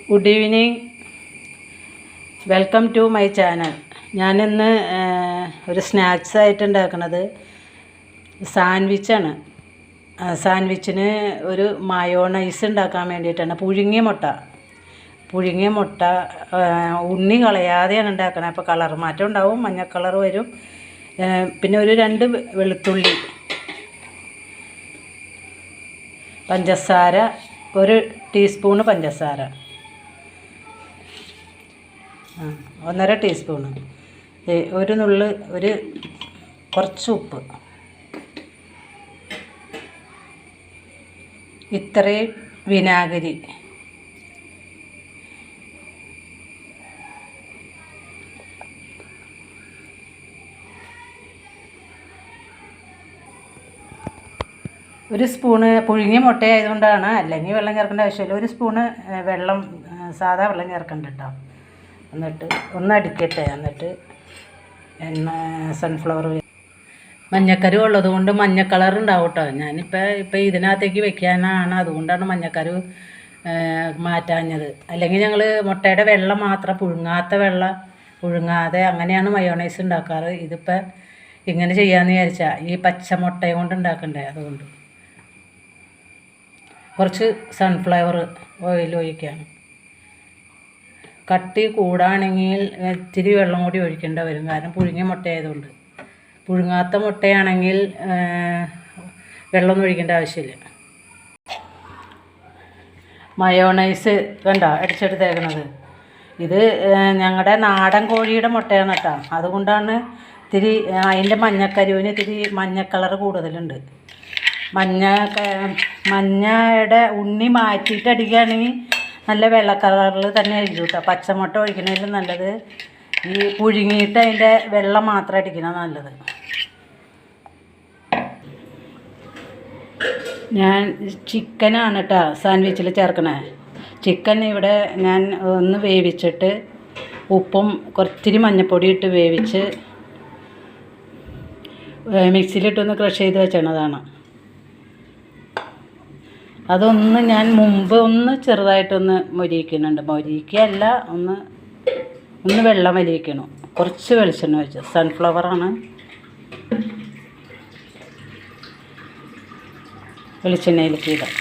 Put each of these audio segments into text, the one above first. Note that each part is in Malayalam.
Good evening, welcome to my channel. ഞാനിന്ന് ഒരു സ്നാക്സ് ആയിട്ട് ഉണ്ടാക്കുന്നത് സാൻഡ്വിച്ചാണ്. സാൻഡ്വിച്ചിന് ഒരു മയോണൈസ് ഉണ്ടാക്കാൻ വേണ്ടിയിട്ടാണ്. പുഴുങ്ങിയ മുട്ട ഉണ്ണി കളയാതെയാണ് ഉണ്ടാക്കുന്നത്. അപ്പോൾ കളർ മാറ്റം ഉണ്ടാവും, മഞ്ഞ കളർ വരും. പിന്നെ ഒരു 2 വെളുത്തുള്ളി, പഞ്ചസാര, 1 ടീസ്പൂണ് പഞ്ചസാര, 1.5 ടീസ്പൂണ്, കുറച്ച് ഉപ്പ്, ഇത്രയും വിനാഗിരി, ഒരു സ്പൂണ് പുഴുങ്ങിയ മുട്ട ആയതുകൊണ്ടാണ്, അല്ലെങ്കിൽ വെള്ളം ചേർക്കേണ്ട ആവശ്യമില്ല. 1 സ്പൂണ് വെള്ളം, സാധാ വെള്ളം ചേർക്കണ്ട കേട്ടോ. എന്നിട്ട് ഒന്ന് അടിക്കട്ടെ. എന്നിട്ട് സൺഫ്ലവർ മഞ്ഞക്കരു ഉള്ളത് കൊണ്ട് മഞ്ഞ കളർ ഉണ്ടാവും കേട്ടോ. ഞാനിപ്പോൾ ഇതിനകത്തേക്ക് വെക്കാനാണ്, അതുകൊണ്ടാണ് മഞ്ഞക്കരു മാറ്റാഞ്ഞത്. അല്ലെങ്കിൽ ഞങ്ങൾ മുട്ടയുടെ വെള്ളം മാത്രം, പുഴുങ്ങാതെ അങ്ങനെയാണ് മയോണൈസ് ഉണ്ടാക്കാറ്. ഇതിപ്പോൾ ഇങ്ങനെ ചെയ്യാമെന്ന് വിചാരിച്ചാൽ ഈ പച്ചമുട്ടയും കൊണ്ട് ഉണ്ടാക്കണ്ടേ, അതുകൊണ്ട് കുറച്ച് സൺഫ്ലവർ ഓയിൽ ഒഴിക്കുകയാണ്. കട്ടി കൂടാണെങ്കിൽ ഇത്തിരി വെള്ളം കൂടി ഒഴിക്കേണ്ട വരും, കാരണം പുഴുങ്ങിയ മുട്ട ആയതുകൊണ്ട്. പുഴുങ്ങാത്ത മുട്ടയാണെങ്കിൽ വെള്ളമൊന്നും ഒഴിക്കേണ്ട ആവശ്യമില്ല. മയോണൈസ് കണ്ടോ അടിച്ചെടുത്തേക്കണത്. ഇത് ഞങ്ങളുടെ നാടൻ കോഴിയുടെ മുട്ടയാണ് കേട്ടോ. അതുകൊണ്ടാണ് ഇത്തിരി അതിൻ്റെ മഞ്ഞക്കരുവിന് ഇത്തിരി മഞ്ഞ കളർ കൂടുതലുണ്ട്. മഞ്ഞയുടെ ഉണ്ണി മാറ്റിയിട്ട് അടിക്കുകയാണെങ്കിൽ നല്ല വെള്ള കളറിൽ തന്നെ ആയിരിക്കും കേട്ടോ. പച്ചമുട്ട ഒഴിക്കണതിലും നല്ലത് ഈ പുഴുങ്ങിയിട്ട് അതിൻ്റെ വെള്ളം മാത്രം അടിക്കണം നല്ലത്. ഞാൻ ചിക്കനാണ് കേട്ടോ സാൻഡ്വിച്ചിൽ ചേർക്കണേ. ചിക്കൻ ഇവിടെ ഞാൻ ഒന്ന് വേവിച്ചിട്ട് ഉപ്പും കുറച്ചിരി മഞ്ഞൾപ്പൊടി ഇട്ട് വേവിച്ച് മിക്സിയിലിട്ടൊന്ന് ക്രഷ് ചെയ്ത് വെച്ചതാണ്. അതൊന്ന് ഞാൻ മുമ്പ് ഒന്ന് ചെറുതായിട്ടൊന്ന് മൊരിയിക്കുന്നുണ്ട്. മൊരിയിക്കല്ല, ഒന്ന് വെള്ളം മരിയിക്കണം. കുറച്ച് വെളിച്ചെണ്ണ വെച്ച്, സൺഫ്ലവറാണ്, വെളിച്ചെണ്ണയിലേക്ക് ഇടാം.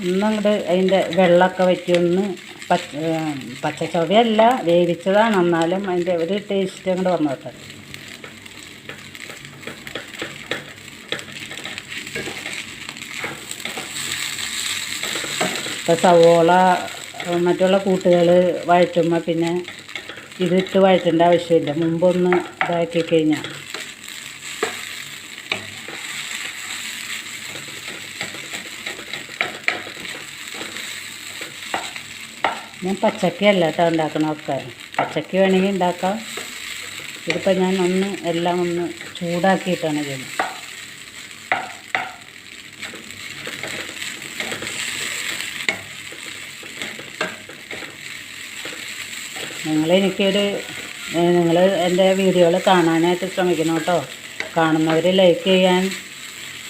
ഒന്നങ്ങോട്ട് അതിൻ്റെ വെള്ളമൊക്കെ വറ്റി ഒന്ന് പച്ചച്ചവയല്ല, വേവിച്ചതാണ്, എന്നാലും അതിൻ്റെ ഒരു ടേസ്റ്റ് അങ്ങോട്ട് വന്നോട്ടെ. ഇപ്പോൾ സവോള മറ്റുള്ള കൂട്ടുകൾ വഴറ്റുമ്പോൾ പിന്നെ ഇതിട്ട് വഴറ്റേണ്ട ആവശ്യമില്ല. മുമ്പൊന്ന് ഇതാക്കി കഴിഞ്ഞാൽ ഞാൻ പച്ചക്കയല്ല കേട്ടോ ഉണ്ടാക്കണമൊക്കെ. പച്ചക്ക വേണമെങ്കിൽ ഉണ്ടാക്കാം. ഇതിപ്പോൾ ഞാൻ എല്ലാം ഒന്ന് ചൂടാക്കിയിട്ടാണ് ചെയ്യുന്നത്. നിങ്ങൾ എൻ്റെ വീഡിയോകൾ കാണാനായിട്ട് ശ്രമിക്കണം കേട്ടോ. കാണുന്നവർ ലൈക്ക് ചെയ്യാൻ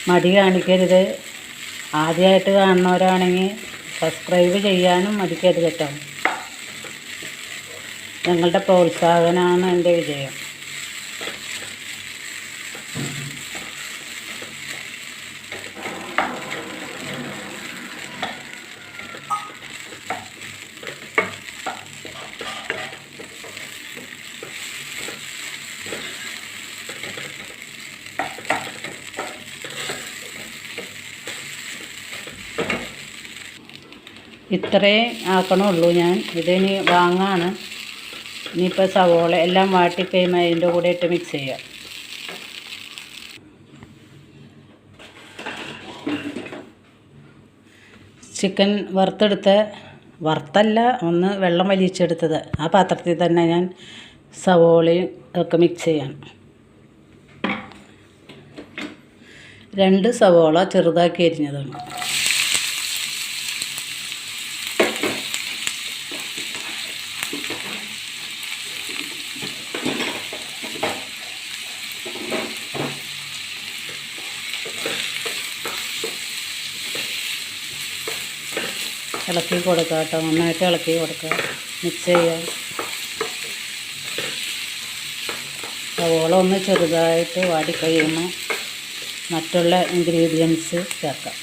മടി കാണിക്കരുത്. ആദ്യമായിട്ട് കാണുന്നവരാണെങ്കിൽ സബ്സ്ക്രൈബ് ചെയ്യാനും മടിക്കരുത് കേട്ടോ. നിങ്ങളുടെ പ്രോത്സാഹനമാണ് എൻ്റെ വിജയം. ഇത്രേ ആക്കണുള്ളൂ ഞാൻ. ഇതിനി വാങ്ങാണ്. ഇനിയിപ്പോൾ സവോള എല്ലാം വാട്ടിക്കഴിയുമ്പോൾ അതിൻ്റെ കൂടെ ഇട്ട് മിക്സ് ചെയ്യാം. ചിക്കൻ വറുത്തല്ല, ഒന്ന് വെള്ളം വലിച്ചെടുത്തത്. ആ പാത്രത്തിൽ തന്നെ ഞാൻ സവോളയും ഒക്കെ മിക്സ് ചെയ്യാം. 2 സവോള ചെറുതാക്കി അരിഞ്ഞതാണ്. ഇളക്കി കൊടുക്കുക കേട്ടോ, നന്നായിട്ട് ഇളക്കി കൊടുക്കുക, മിക്സ് ചെയ്യുക. സവോള ഒന്ന് ചെറുതായിട്ട് വാടിക്കഴിയുമ്പോൾ മറ്റുള്ള ഇൻഗ്രീഡിയൻസ് ചേർക്കാം.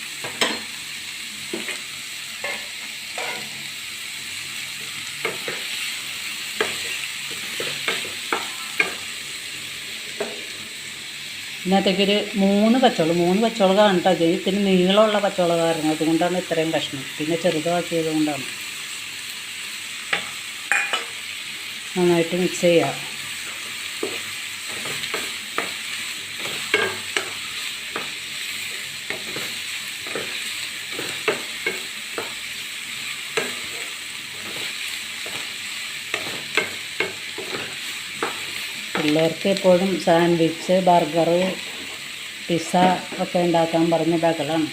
ഇതിനകത്തേക്കൊരു 3 പച്ചമുളകാണ് കേട്ടോ. ഇത്തിരി നീളമുള്ള പച്ചമുളകായിരുന്നു, അതുകൊണ്ടാണ് ഇത്രയും കഷ്ണം. പിന്നെ ചെറുതാക്കിയത് കൊണ്ടാണ്. നന്നായിട്ട് മിക്സ് ചെയ്യുക. പിള്ളേർക്ക് എപ്പോഴും സാൻഡ്വിച്ച്, ബർഗർ, പിസ്സ ഒക്കെ ഉണ്ടാക്കാൻ പറഞ്ഞ ബഹളമാണ്.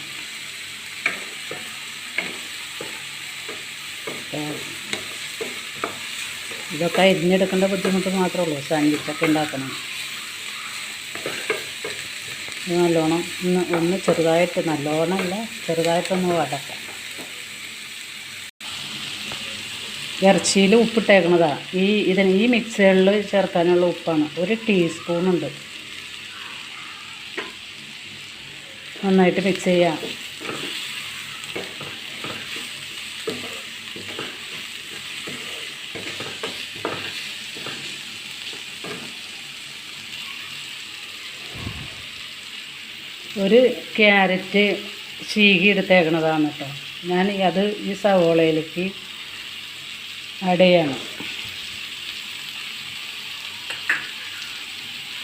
ഇതൊക്കെ അരിഞ്ഞെടുക്കേണ്ട ബുദ്ധിമുട്ട് മാത്രമേ ഉള്ളൂ. സാൻഡ്വിച്ചൊക്കെ ഉണ്ടാക്കണം. ഇത് നല്ലോണം ഒന്ന് ചെറുതായിട്ട്, നല്ലോണമല്ല, ചെറുതായിട്ടൊന്ന് വടക്കാം. ഇറച്ചിയിൽ ഉപ്പിട്ടേക്കണതാണ്. ഈ മിക്സുകളിൽ ചേർക്കാനുള്ള ഉപ്പാണ്. 1 ടീസ്പൂണുണ്ട്. നന്നായിട്ട് മിക്സ് ചെയ്യാം. ഒരു ക്യാരറ്റ് ചീകി എടുത്തേക്കണതാണ് കേട്ടോ. ഞാൻ അത് ഈ സവോളയിലേക്ക് ആഡ് ചെയ്യണം.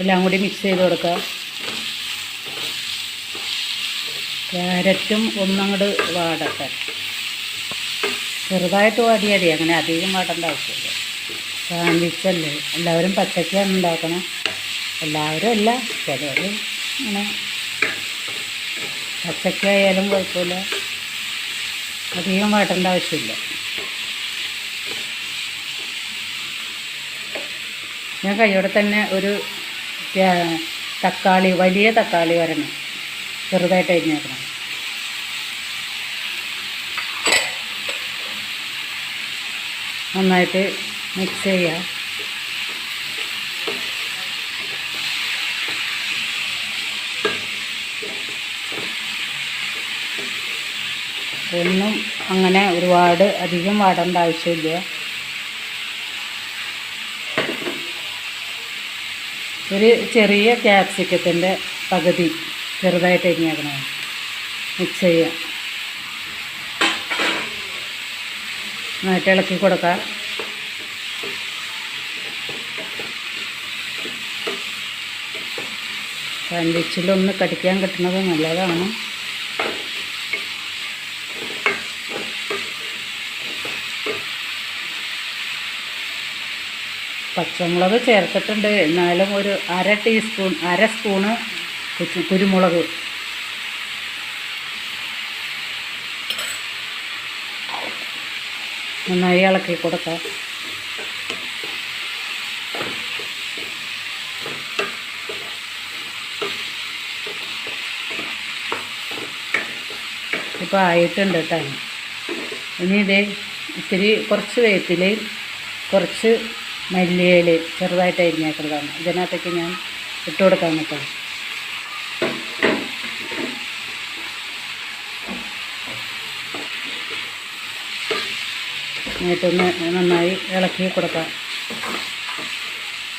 എല്ലാം കൂടി മിക്സ് ചെയ്ത് കൊടുക്കുക. ക്യാരറ്റും ഒന്നങ്ങോട്ട് വാടട്ടെ. ചെറുതായിട്ട് വാടിയാൽ മതി, അങ്ങനെ അധികം വാടേണ്ട ആവശ്യമില്ല. സാൻഡ്വിച്ചല്ലേ, എല്ലാവരും പച്ചക്കാണ് ഉണ്ടാക്കണം. എല്ലാവരും അല്ല, ചിലർ അങ്ങനെ പച്ചക്കായാലും കുഴപ്പമില്ല, അധികം വാട്ടേണ്ട ആവശ്യമില്ല. ഞാൻ കൈയോടെ തന്നെ ഒരു തക്കാളി, വലിയ തക്കാളി വരണം, ചെറുതായിട്ട് അരിഞ്ഞേക്കണം. നന്നായിട്ട് മിക്സ് ചെയ്യുക. ഒന്നും അങ്ങനെ ഒരുപാട് അധികം വാടേണ്ട ആവശ്യമില്ല. ഒരു ചെറിയ ക്യാപ്സിക്കത്തിൻ്റെ പകുതി ചെറുതായിട്ട് അരിഞ്ഞേക്കണം. മിക്സ് ചെയ്യുക. നന്നായിട്ട് ഇളക്കി കൊടുക്കുക. സാൻഡ്വിച്ചിലൊന്ന് കടിക്കാൻ കിട്ടുന്നത് നല്ലതാണ്. പച്ചമുളക് ചേർത്തിട്ടുണ്ട്, എന്നാലും ഒരു അര സ്പൂണ് കുരുമുളക്. നന്നായി ഇളക്കി കൊടുക്കാം. ഇപ്പോൾ ആയിട്ടുണ്ട് കേട്ടോ. ഇനി ഇത്തിരി കുറച്ച് വേപ്പിലയും കുറച്ച് മല്ലിയില ചെറുതായിട്ട് അരിഞ്ഞേക്കുന്നതാണ് ഇതിനകത്തേക്ക് ഞാൻ ഇട്ട് കൊടുക്കാൻ കേട്ടോ. എന്നിട്ടൊന്ന് നന്നായി ഇളക്കി കൊടുക്കാം.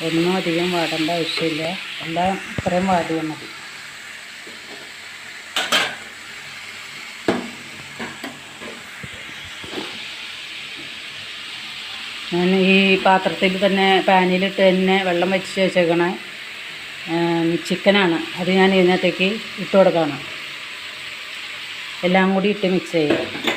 ഒന്നും അധികം വാടേണ്ട ആവശ്യമില്ല, എല്ലാം ഇത്രയും വാടിയാൽ മതി. ഞാൻ ഈ പാത്രത്തിൽ തന്നെ പാനിലിട്ട് തന്നെ വെള്ളം വെച്ച് വെച്ചേക്കണ ചിക്കനാണ്. അത് ഞാൻ ഇതിനകത്തേക്ക് ഇട്ട് കൊടുക്കണം. എല്ലാം കൂടി ഇട്ട് മിക്സ് ചെയ്യുക.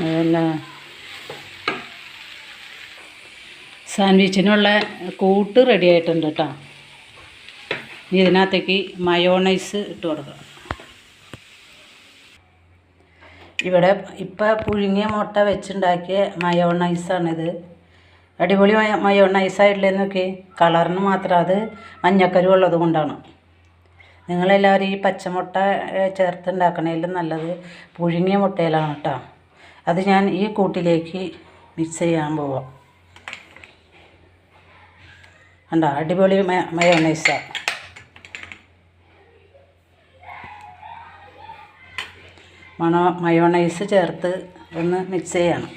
അതല്ല സാൻഡ്വിച്ചിനുള്ള കൂട്ട് റെഡി ആയിട്ടുണ്ട് കേട്ടോ. ഇനി ഇതിനകത്തേക്ക് മയോണൈസ് ഇട്ട് കൊടുക്കാം. ഇവിടെ ഇപ്പം പുഴുങ്ങിയ മുട്ട വെച്ചുണ്ടാക്കിയ മയോണൈസാണിത്. അടിപൊളി മയോണൈസായിട്ടില്ലെന്നൊക്കെ കളറിന് മാത്രം. അത് മഞ്ഞക്കരു ഉള്ളത് കൊണ്ടാണ്. നിങ്ങളെല്ലാവരും ഈ പച്ചമുട്ട ചേർത്തുണ്ടാക്കണേലും നല്ലത് പുഴുങ്ങിയ മുട്ടയിലാണ് കേട്ടോ. അത് ഞാൻ ഈ കൂട്ടിലേക്ക് മിക്സ് ചെയ്യാൻ പോവാം. കണ്ടോ, അടിപൊളി മയോണൈസാണ്. മയോണൈസ് ചേർത്ത് ഒന്ന് മിക്സ് ചെയ്യണം.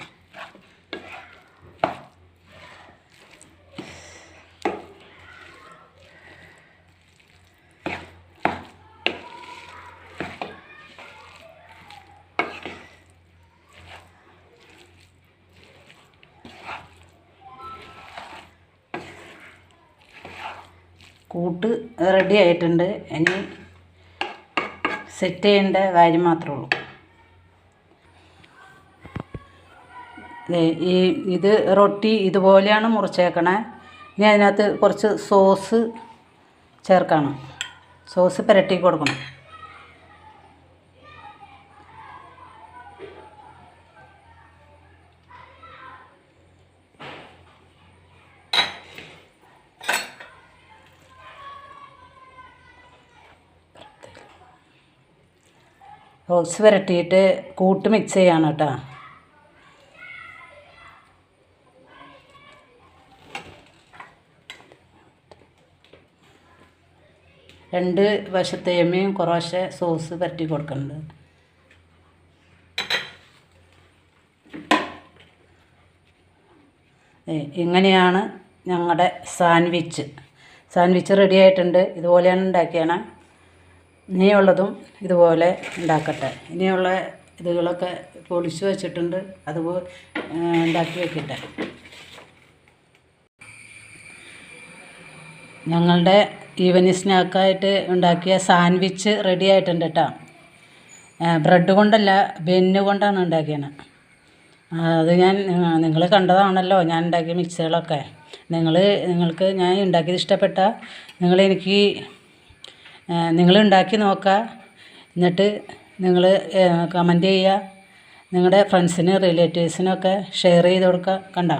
കൂട്ട് റെഡി ആയിട്ടുണ്ട്. ഇനി സെറ്റ് ചെയ്യേണ്ട കാര്യം മാത്രമേ ഉള്ളൂ. ഇത് റൊട്ടി ഇതുപോലെയാണ് മുറിച്ചേക്കണേ. ഇനി അതിനകത്ത് കുറച്ച് സോസ് ചേർക്കണം. സോസ് പുരട്ടി കൊടുക്കണം. സോസ് പുരട്ടിയിട്ട് കൂട്ട് മിക്സ് ചെയ്യാണ് കേട്ടോ. രണ്ട് വശത്തേമയും കുറേശ്ശെ സോസ് പുരട്ടി കൊടുക്കുന്നുണ്ട്. ഇങ്ങനെയാണ് ഞങ്ങളുടെ സാൻഡ്വിച്ച് റെഡി ആയിട്ടുണ്ട്. ഇതുപോലെയാണ് ഉണ്ടാക്കിയാണ്. ഇനിയുള്ളതും ഇതുപോലെ ഉണ്ടാക്കട്ടെ. ഇനിയുള്ള ഇതുകളൊക്കെ പൊളിച്ച് വെച്ചിട്ടുണ്ട്. അതുപോലെ ഉണ്ടാക്കി വെക്കട്ടെ. ഞങ്ങളുടെ ഈവനിങ് സ്നാക്കായിട്ട് ഉണ്ടാക്കിയ സാൻഡ്വിച്ച് റെഡി ആയിട്ടുണ്ട് കേട്ടോ. ബ്രെഡ് കൊണ്ടല്ല, ബെന്ന് കൊണ്ടാണ് ഉണ്ടാക്കിയത്. അത് നിങ്ങൾ കണ്ടതാണല്ലോ ഞാൻ ഉണ്ടാക്കിയ മിക്സുകളൊക്കെ. നിങ്ങൾക്ക് ഞാൻ ഉണ്ടാക്കിയത് ഇഷ്ടപ്പെട്ടാൽ നിങ്ങൾ ഉണ്ടാക്കി നോക്കുക. എന്നിട്ട് നിങ്ങൾ കമൻറ്റ് ചെയ്യുക. നിങ്ങളുടെ ഫ്രണ്ട്സിന് റിലേറ്റീവ്സിനൊക്കെ ഷെയർ ചെയ്ത് കൊടുക്കുക. കണ്ടോ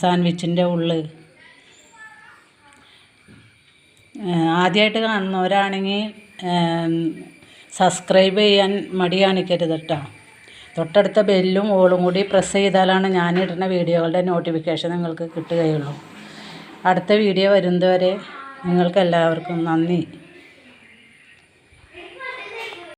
സാൻഡ്വിച്ചിൻ്റെ ഉള്ളിൽ. ആദ്യമായിട്ട് കാണുന്നവരാണെങ്കിൽ സബ്സ്ക്രൈബ് ചെയ്യാൻ മടി കാണിക്കരുത് കേട്ടോ. തൊട്ടടുത്ത ബെല്ലും ഓളും കൂടി പ്രസ് ചെയ്താലാണ് ഞാനിടുന്ന വീഡിയോകളുടെ നോട്ടിഫിക്കേഷൻ നിങ്ങൾക്ക് കിട്ടുകയുള്ളൂ. അടുത്ത വീഡിയോ വരുന്നതുവരെ നിങ്ങൾക്കെല്ലാവർക്കും നന്ദി.